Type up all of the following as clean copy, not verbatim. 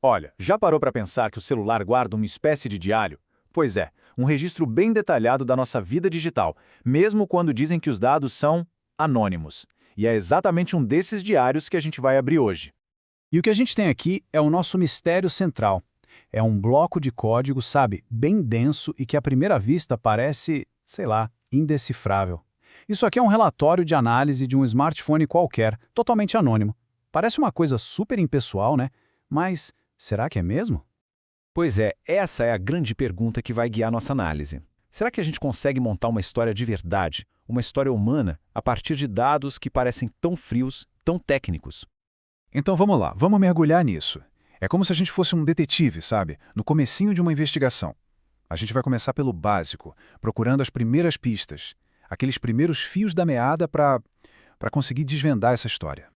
Olha, já parou para pensar que o celular guarda uma espécie de diário? Pois é, um registro bem detalhado da nossa vida digital, mesmo quando dizem que os dados são anônimos. E é exatamente um desses diários que a gente vai abrir hoje. E o que a gente tem aqui é o nosso mistério central. É um bloco de código, sabe, bem denso e que à primeira vista parece, sei lá, indecifrável. Isso aqui é um relatório de análise de um smartphone qualquer, totalmente anônimo. Parece uma coisa super impessoal, né? Mas será que é mesmo? Pois é, essa é a grande pergunta que vai guiar nossa análise. Será que a gente consegue montar uma história de verdade, uma história humana, a partir de dados que parecem tão frios, tão técnicos? Então vamos lá, vamos mergulhar nisso. É como se a gente fosse um detetive, sabe? No comecinho de uma investigação. A gente vai começar pelo básico, procurando as primeiras pistas, aqueles primeiros fios da meada para conseguir desvendar essa história.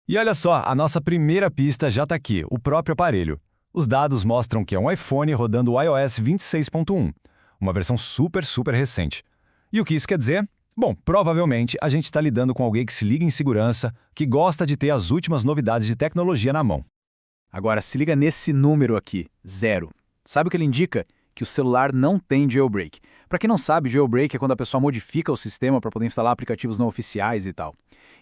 E olha só, a nossa primeira pista já está aqui, o próprio aparelho. Os dados mostram que é um iPhone rodando o iOS 26.1, uma versão super recente. E o que isso quer dizer? Bom, provavelmente a gente está lidando com alguém que se liga em segurança, que gosta de ter as últimas novidades de tecnologia na mão. Agora se liga nesse número aqui, 0. Sabe o que ele indica? Que o celular não tem jailbreak. Para quem não sabe, jailbreak é quando a pessoa modifica o sistema para poder instalar aplicativos não oficiais e tal.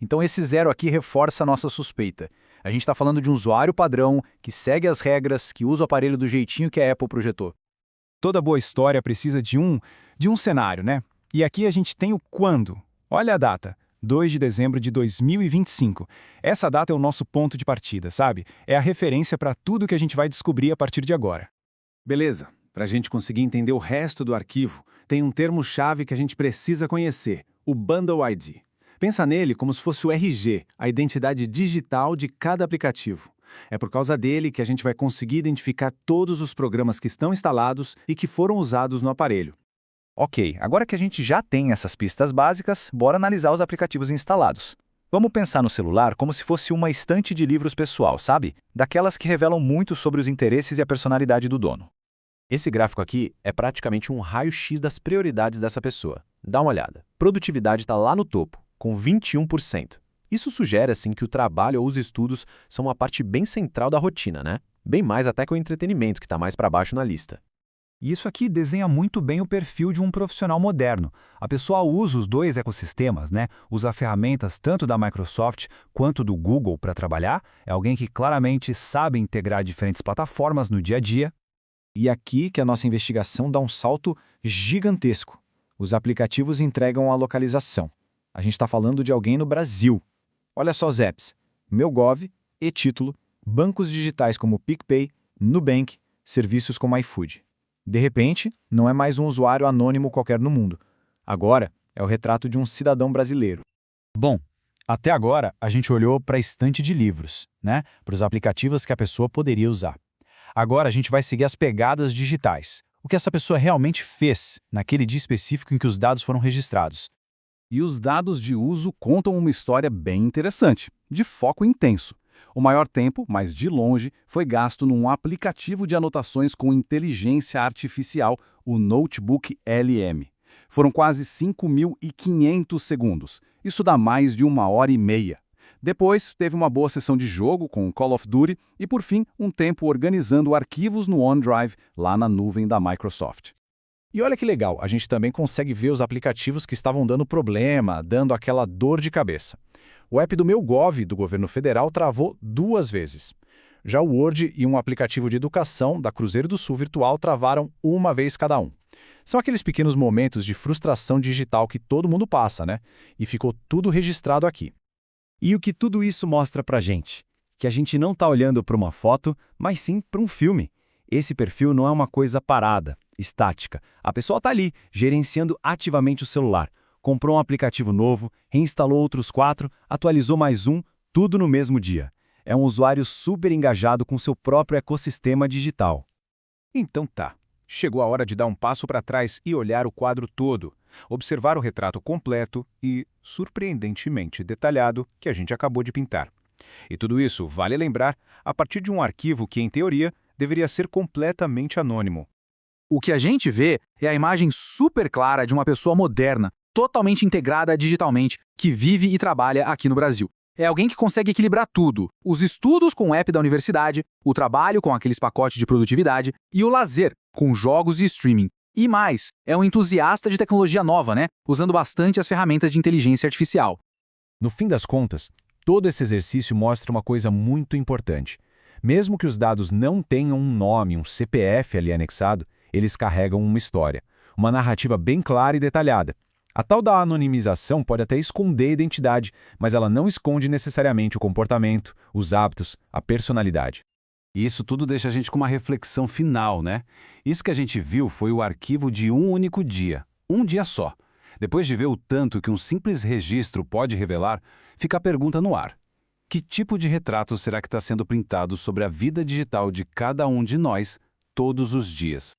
Então esse 0 aqui reforça a nossa suspeita. A gente está falando de um usuário padrão, que segue as regras, que usa o aparelho do jeitinho que a Apple projetou. Toda boa história precisa de um cenário, né? E aqui a gente tem o quando. Olha a data, 2 de dezembro de 2025. Essa data é o nosso ponto de partida, sabe? É a referência para tudo que a gente vai descobrir a partir de agora. Beleza, para a gente conseguir entender o resto do arquivo, tem um termo-chave que a gente precisa conhecer, o Bundle ID. Pensa nele como se fosse o RG, a identidade digital de cada aplicativo. É por causa dele que a gente vai conseguir identificar todos os programas que estão instalados e que foram usados no aparelho. Ok, agora que a gente já tem essas pistas básicas, bora analisar os aplicativos instalados. Vamos pensar no celular como se fosse uma estante de livros pessoal, sabe? Daquelas que revelam muito sobre os interesses e a personalidade do dono. Esse gráfico aqui é praticamente um raio-x das prioridades dessa pessoa. Dá uma olhada. Produtividade está lá no topo, com 21%. Isso sugere, assim, que o trabalho ou os estudos são uma parte bem central da rotina, né? Bem mais até que o entretenimento, que está mais para baixo na lista. E isso aqui desenha muito bem o perfil de um profissional moderno. A pessoa usa os dois ecossistemas, né? Usa ferramentas tanto da Microsoft quanto do Google para trabalhar. É alguém que claramente sabe integrar diferentes plataformas no dia a dia. E aqui que a nossa investigação dá um salto gigantesco. Os aplicativos entregam a localização. A gente está falando de alguém no Brasil. Olha só os apps: MeuGov, eTítulo, bancos digitais como PicPay, Nubank, serviços como iFood. De repente, não é mais um usuário anônimo qualquer no mundo. Agora, é o retrato de um cidadão brasileiro. Bom, até agora a gente olhou para a estante de livros, né? Para os aplicativos que a pessoa poderia usar. Agora a gente vai seguir as pegadas digitais. O que essa pessoa realmente fez naquele dia específico em que os dados foram registrados. E os dados de uso contam uma história bem interessante, de foco intenso. O maior tempo, mas de longe, foi gasto num aplicativo de anotações com inteligência artificial, o Notebook LM. Foram quase 5.500 segundos. Isso dá mais de 1h30. Depois, teve uma boa sessão de jogo com Call of Duty e, por fim, um tempo organizando arquivos no OneDrive, lá na nuvem da Microsoft. E olha que legal, a gente também consegue ver os aplicativos que estavam dando problema, dando aquela dor de cabeça. O app do MeuGov, do governo federal, travou 2 vezes. Já o Word e um aplicativo de educação da Cruzeiro do Sul Virtual travaram 1 vez cada um. São aqueles pequenos momentos de frustração digital que todo mundo passa, né? E ficou tudo registrado aqui. E o que tudo isso mostra pra gente? Que a gente não está olhando para uma foto, mas sim para um filme. Esse perfil não é uma coisa parada, estática. A pessoa está ali, gerenciando ativamente o celular. Comprou um aplicativo novo, reinstalou outros 4, atualizou mais um, tudo no mesmo dia. É um usuário super engajado com seu próprio ecossistema digital. Então tá, chegou a hora de dar um passo para trás e olhar o quadro todo, observar o retrato completo e, surpreendentemente detalhado, que a gente acabou de pintar. E tudo isso, vale lembrar, a partir de um arquivo que, em teoria, deveria ser completamente anônimo. O que a gente vê é a imagem super clara de uma pessoa moderna, totalmente integrada digitalmente, que vive e trabalha aqui no Brasil. É alguém que consegue equilibrar tudo. Os estudos com o app da universidade, o trabalho com aqueles pacotes de produtividade e o lazer com jogos e streaming. E mais, é um entusiasta de tecnologia nova, né? Usando bastante as ferramentas de inteligência artificial. No fim das contas, todo esse exercício mostra uma coisa muito importante. Mesmo que os dados não tenham um nome, um CPF ali anexado, eles carregam uma história, uma narrativa bem clara e detalhada. A tal da anonimização pode até esconder a identidade, mas ela não esconde necessariamente o comportamento, os hábitos, a personalidade. E isso tudo deixa a gente com uma reflexão final, né? Isso que a gente viu foi o arquivo de um único dia, um dia só. Depois de ver o tanto que um simples registro pode revelar, fica a pergunta no ar. Que tipo de retrato será que está sendo pintado sobre a vida digital de cada um de nós todos os dias?